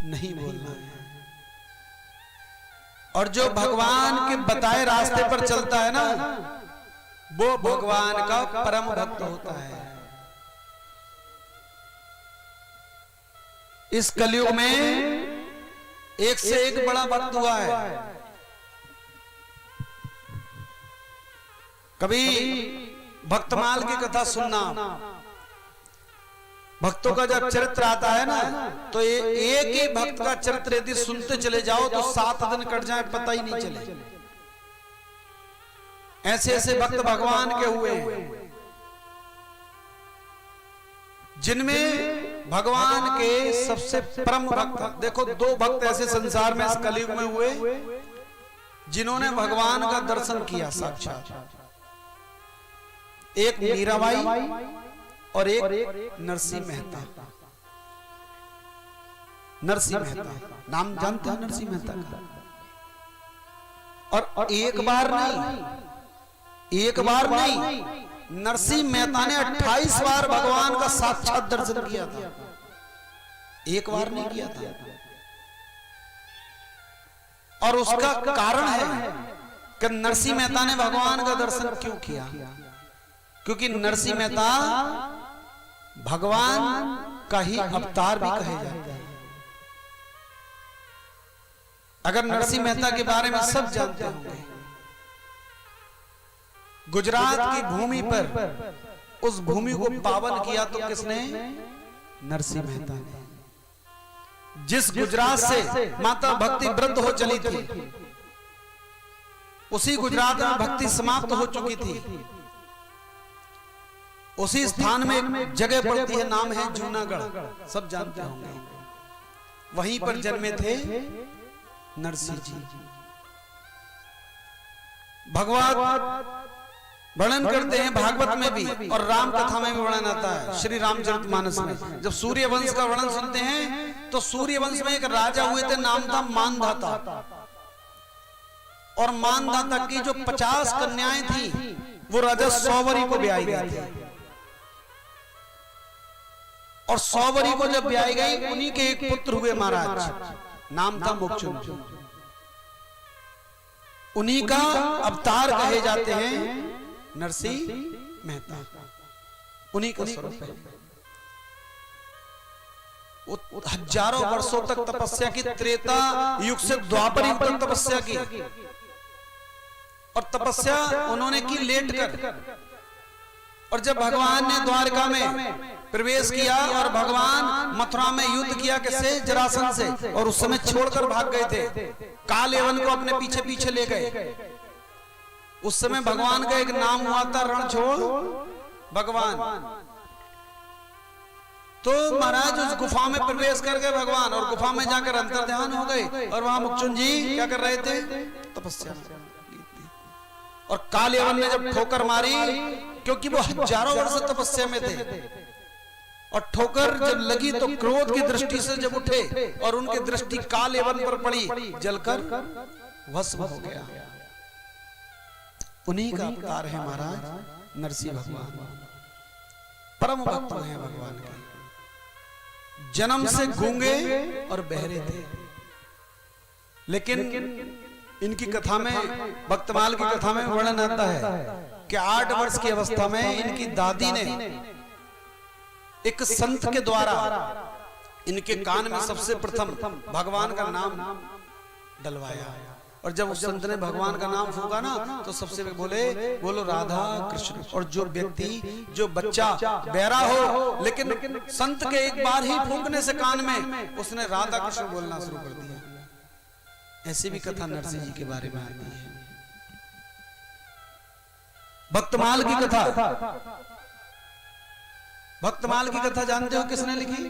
नहीं बोलना है। और जो भगवान के बताए रास्ते पर चलता है ना, वो भगवान का परम भक्त होता है। इस कलयुग में एक से एक बड़ा भक्त हुआ है। कभी भक्तमाल की कथा सुनना, भक्तों का जब चरित्र आता है ना, तो एक ही भक्त का चरित्र यदि सुनते चले जाओ तो 7 दिन कट जाए पता ही नहीं चले। ऐसे ऐसे भक्त भगवान के हुए हैं जिनमें भगवान के सबसे परम भक्त, देखो 2 भक्त ऐसे संसार में इस कलयुग में हुए जिन्होंने भगवान का दर्शन किया साक्षात। एक मीराबाई और एक नरसिंह मेहता। नरसिंह मेहता नाम जानते हैं नरसिंह मेहता का? और एक बार नहीं, नरसिंह मेहता ने 28 बार भगवान का साक्षात दर्शन किया था। एक बार नहीं किया था। और उसका कारण है कि नरसिंह मेहता ने भगवान का दर्शन क्यों किया? क्योंकि नरसिंह मेहता भगवान का ही अवतार भी कहे जाते हैं। अगर नरसिंह मेहता के बारे में सब जानते होंगे, गुजरात की भूमि पर उस भूमि को पावन किया तो किसने? नरसिंह मेहता ने। जिस गुजरात से माता भक्ति वृद्ध हो चली थी, उसी गुजरात में भक्ति समाप्त हो चुकी थी। उसी स्थान में एक जगह पड़ती है, नाम है जूनागढ़, सब जानते होंगे। वहीं पर जन्मे थे नरसिंह जी। भगवान वर्णन करते हैं भागवत में भी और राम कथा में भी वर्णन आता है। श्री रामचरितमानस में जब सूर्य वंश का वर्णन सुनते हैं तो सूर्य वंश में एक राजा हुए थे, नाम था मानधाता। और मानधाता की जो 50 कन्याएं थी वो राजा सौवरी को ब्याई गई थी। और सौवरी को जब ब्याई गई, उन्हीं के एक पुत्र हुए महाराज, नाम था मुक्चुंद। उन्हीं का अवतार कहे जाते हैं नरसिंह मेहता। उन्हीं का स्वरूप है। वो हजारों वर्षों तक तपस्या की, त्रेता युग से द्वापर युग तक तपस्या की। और तपस्या उन्होंने की लेट कर। और जब भगवान ने द्वारका में प्रवेश किया और भगवान मथुरा में युद्ध किया किससे? जरासंध से। और उस समय छोड़कर भाग गए थे, कालयवन को अपने पीछे पीछे ले गए। उस समय भगवान का एक नाम हुआ था रणछोड़ भगवान। तो महाराज उस गुफा में प्रवेश कर गए भगवान, और गुफा में जाकर अंतर्ध्यान हो गए। और वहां मुक्चुंद जी क्या कर रहे थे? तपस्या। और कालयवन ने जब ठोकर मारी, क्योंकि वो हजारों वर्ष तपस्या में थे, और ठोकर जब लगी तो क्रोध की दृष्टि से जब उठे और उनकी दृष्टि कालयवन पर पड़ी, जलकर भस्म हो गया। उन्हीं का अवतार है महाराज नरसिंह भगवान। परम भक्त हैं भगवान के। जन्म से गूंगे और बहरे थे, लेकिन इनकी कथा में, भक्तमाल की कथा में वर्णन आता है कि 8 वर्ष की अवस्था में इनकी दादी ने एक संत के द्वारा इनके कान में सबसे प्रथम भगवान का नाम डलवाया। और जब उस संत ने भगवान का नाम फूंका ना, तो सबसे बोलो राधा कृष्ण। और जो व्यक्ति, जो बच्चा बहरा हो, लेकिन संत के एक बार ही फूंकने से कान में उसने राधा कृष्ण बोलना शुरू कर दिया। ऐसी भी कथा नरसिंह जी के बारे में आती है। भक्तमाल की कथा, भक्तमाल की कथा जानते हो किसने लिखी?